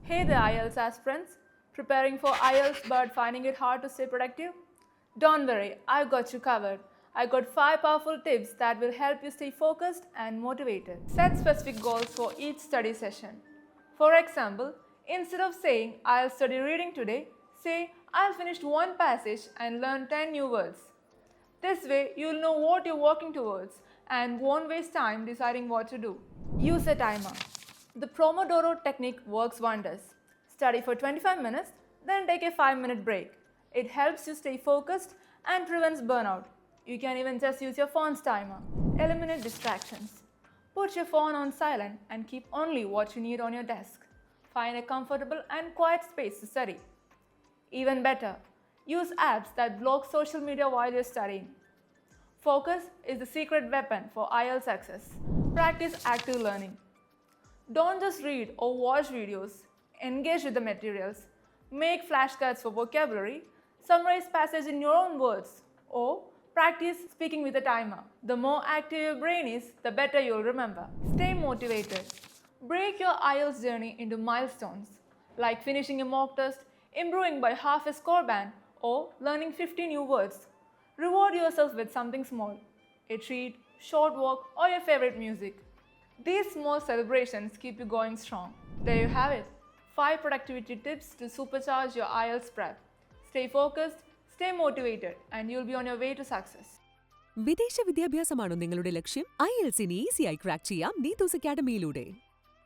Hey there, IELTS aspirants. Preparing for IELTS but finding it hard to stay productive? Don't worry, I've got you covered. I got 5 powerful tips that will help you stay focused and motivated. Set specific goals for each study session. For example, instead of saying I'll study reading today, say I'll finish one passage and learn 10 new words. This way, you'll know what you're working towards and won't waste time deciding what to do. Use a timer. The Pomodoro technique works wonders. Study for 25 minutes, then take a 5-minute break. It helps you stay focused and prevents burnout. You can even just use your phone's timer. Eliminate distractions. Put your phone on silent and keep only what you need on your desk. Find a comfortable and quiet space to study. Even better, use apps that block social media while you're studying. Focus is the secret weapon for IELTS success. Practice active learning. Don't just read or watch videos. Engage with the materials. Make flashcards for vocabulary. Summarize passage in your own words. Or practice speaking with a timer. The more active your brain is, the better you'll remember. Stay motivated. Break your IELTS journey into milestones, like finishing a mock test, improving by half a score band, or learning 50 new words. Reward yourself with something small, a treat, short walk, or your favorite music. These small celebrations keep you going strong. There you have it, 5 productivity tips to supercharge your IELTS prep. Stay focused, stay motivated, and you'll be on your way to success. വിദേശ വിദ്യാഭ്യാസമാണോ നിങ്ങളുടെ ലക്ഷ്യം? IELTS ഈസിയായി crack ചെയ്യാം നീതൂസ് അക്കാഡമിയിലൂടെ.